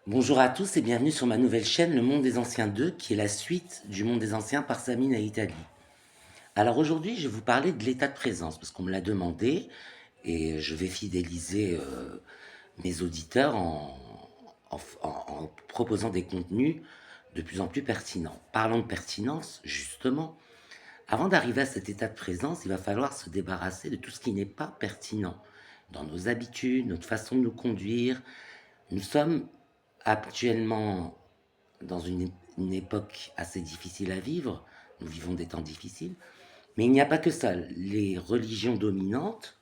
Bonjour à tous et bienvenue sur ma nouvelle chaîne Le Monde des Anciens 2, qui est la suite du Monde des Anciens par Samina et Italie. Alors aujourd'hui, je vais vous parler de l'état de présence, parce qu'on me l'a demandé, et je vais fidéliser mes auditeurs en proposant des contenus de plus en plus pertinents. Parlons de pertinence, justement. Avant d'arriver à cet état de présence, il va falloir se débarrasser de tout ce qui n'est pas pertinent dans nos habitudes, notre façon de nous conduire. Nous sommes actuellement dans une époque assez difficile à vivre. Nous vivons des temps difficiles. Mais il n'y a pas que ça. Les religions dominantes,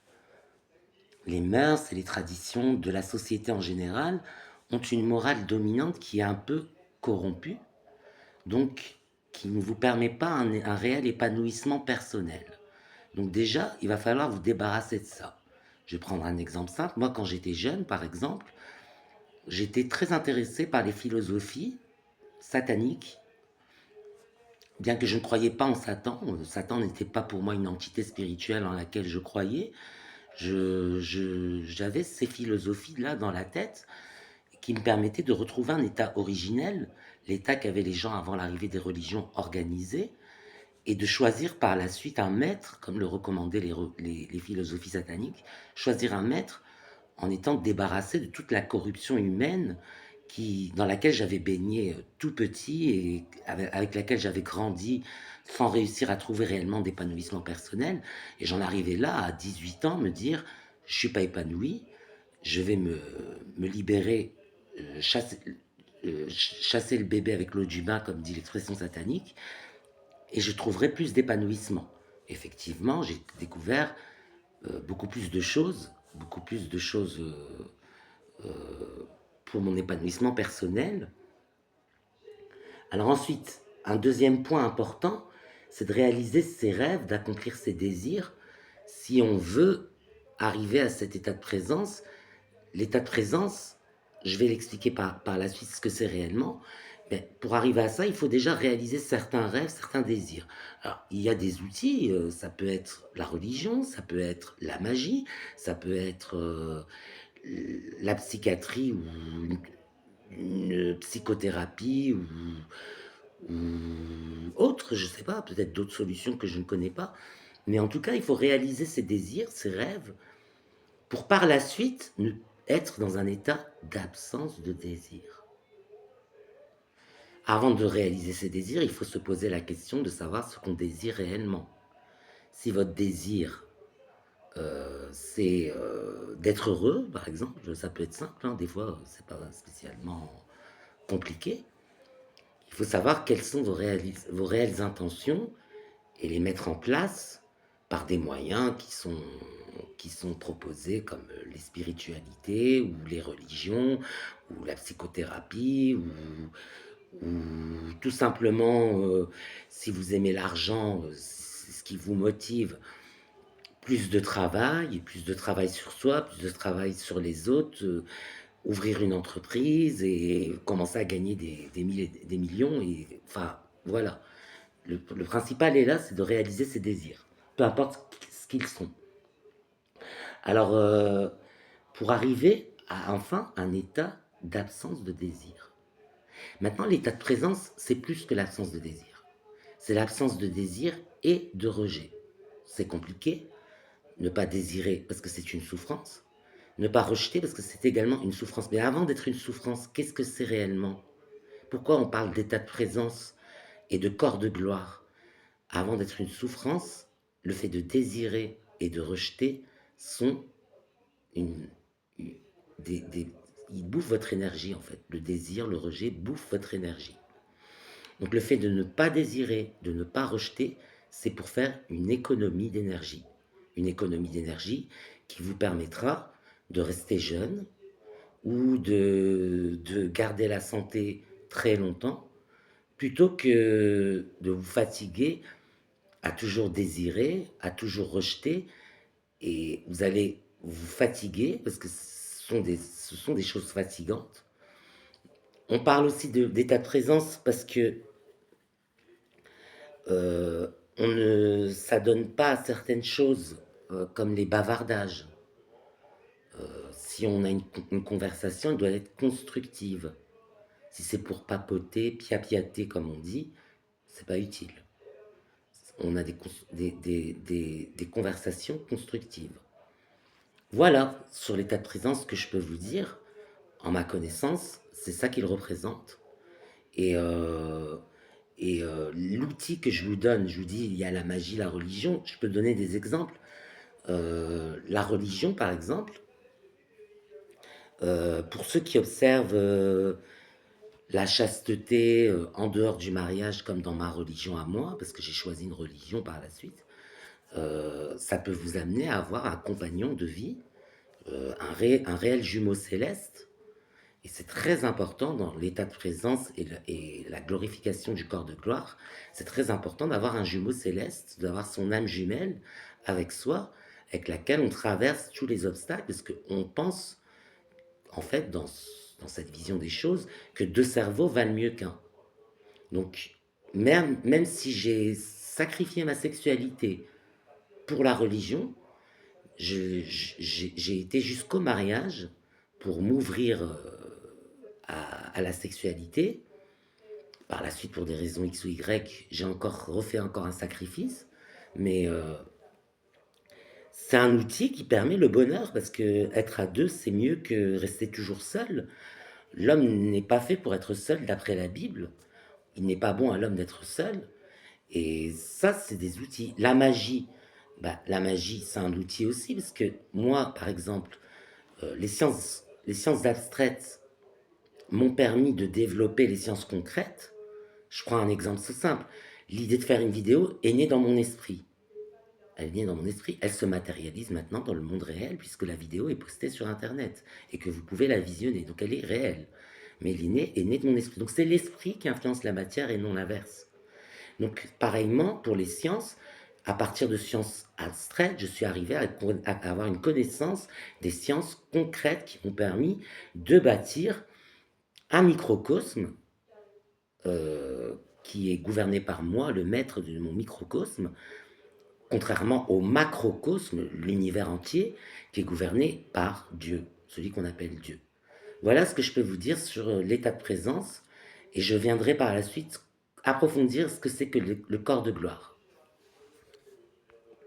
les mœurs et les traditions de la société en général ont une morale dominante qui est un peu corrompue, donc qui ne vous permet pas un réel épanouissement personnel. Donc déjà, il va falloir vous débarrasser de ça. Je vais prendre un exemple simple. Moi, quand j'étais jeune, par exemple, j'étais très intéressé par les philosophies sataniques, bien que je ne croyais pas en Satan. Satan n'était pas pour moi une entité spirituelle en laquelle je croyais. J'avais ces philosophies-là dans la tête qui me permettaient de retrouver un état originel, l'état qu'avaient les gens avant l'arrivée des religions organisées, et de choisir par la suite un maître, comme le recommandaient les philosophies sataniques, choisir un maître en étant débarrassé de toute la corruption humaine dans laquelle j'avais baigné tout petit et avec laquelle j'avais grandi sans réussir à trouver réellement d'épanouissement personnel. Et j'en arrivais là, à 18 ans, me dire, je ne suis pas épanoui, je vais me libérer, chasser, chasser le bébé avec l'eau du bain, comme dit l'expression satanique, et je trouverai plus d'épanouissement. Effectivement, j'ai découvert beaucoup plus de choses pour mon épanouissement personnel. Alors ensuite, un deuxième point important, c'est de réaliser ses rêves, d'accomplir ses désirs. Si on veut arriver à cet état de présence, l'état de présence, je vais l'expliquer par la suite ce que c'est réellement. Mais pour arriver à ça, il faut déjà réaliser certains rêves, certains désirs. Alors, il y a des outils, ça peut être la religion, ça peut être la magie, ça peut être la psychiatrie ou une psychothérapie ou autre, je ne sais pas, peut-être d'autres solutions que je ne connais pas. Mais en tout cas, il faut réaliser ses désirs, ses rêves, pour par la suite être dans un état d'absence de désir. Avant de réaliser ses désirs, il faut se poser la question de savoir ce qu'on désire réellement. Si votre désir, c'est d'être heureux, par exemple, ça peut être simple, hein, des fois, c'est pas spécialement compliqué. Il faut savoir quelles sont vos réelles intentions et les mettre en place par des moyens qui sont proposés comme les spiritualités ou les religions ou la psychothérapie ou tout simplement, si vous aimez l'argent, c'est ce qui vous motive, plus de travail sur soi, plus de travail sur les autres, ouvrir une entreprise et commencer à gagner des millions et enfin, voilà. Le principal est là, c'est de réaliser ses désirs, peu importe ce qu'ils sont. Alors, pour arriver à enfin un état d'absence de désir. Maintenant, l'état de présence, c'est plus que l'absence de désir. C'est l'absence de désir et de rejet. C'est compliqué. Ne pas désirer parce que c'est une souffrance. Ne pas rejeter parce que c'est également une souffrance. Mais avant d'être une souffrance, qu'est-ce que c'est réellement? Pourquoi on parle d'état de présence et de corps de gloire? Avant d'être une souffrance, le fait de désirer et de rejeter sont une, ils bouffent votre énergie en fait. Le désir, le rejet bouffe votre énergie. Donc le fait de ne pas désirer, de ne pas rejeter, c'est pour faire une économie d'énergie. Une économie d'énergie qui vous permettra de rester jeune ou de garder la santé très longtemps, plutôt que de vous fatiguer à toujours désirer, à toujours rejeter, et vous allez vous fatiguer parce que ce sont des choses fatigantes. On parle aussi d'état de présence parce que on ne s'adonne pas à certaines choses comme les bavardages. Si on a une conversation, elle doit être constructive. Si c'est pour papoter, piapiater comme on dit, c'est pas utile. On a des conversations constructives. Voilà, sur l'état de présence, ce que je peux vous dire, en ma connaissance, c'est ça qu'il représente. Et, l'outil que je vous donne, je vous dis, il y a la magie, la religion. Je peux donner des exemples. La religion, par exemple, pour ceux qui observent la chasteté en dehors du mariage, comme dans ma religion à moi, parce que j'ai choisi une religion par la suite, ça peut vous amener à avoir un compagnon de vie, un réel jumeau céleste. Et c'est très important dans l'état de présence et la glorification du corps de gloire. C'est très important d'avoir un jumeau céleste, d'avoir son âme jumelle avec soi, avec laquelle on traverse tous les obstacles, parce qu'on pense, en fait, dans cette vision des choses, que deux cerveaux valent mieux qu'un. Donc, même si j'ai sacrifié ma sexualité pour la religion, j'ai été jusqu'au mariage pour m'ouvrir à la sexualité. Par la suite, pour des raisons X ou Y, j'ai refait encore un sacrifice. Mais c'est un outil qui permet le bonheur, parce que être à deux, c'est mieux que rester toujours seul. L'homme n'est pas fait pour être seul d'après la Bible. Il n'est pas bon à l'homme d'être seul. Et ça, c'est des outils. La magie, c'est un outil aussi, parce que moi, par exemple, les sciences abstraites m'ont permis de développer les sciences concrètes. Je prends un exemple tout simple. L'idée de faire une vidéo est née dans mon esprit. Elle est née dans mon esprit. Elle se matérialise maintenant dans le monde réel, puisque la vidéo est postée sur Internet et que vous pouvez la visionner. Donc elle est réelle. Mais l'idée est née de mon esprit. Donc c'est l'esprit qui influence la matière et non l'inverse. Donc pareillement, pour les sciences, à partir de sciences abstraites, je suis arrivé à avoir une connaissance des sciences concrètes qui m'ont permis de bâtir un microcosme qui est gouverné par moi, le maître de mon microcosme, contrairement au macrocosme, l'univers entier, qui est gouverné par Dieu, celui qu'on appelle Dieu. Voilà ce que je peux vous dire sur l'état de présence, et je viendrai par la suite approfondir ce que c'est que le corps de gloire.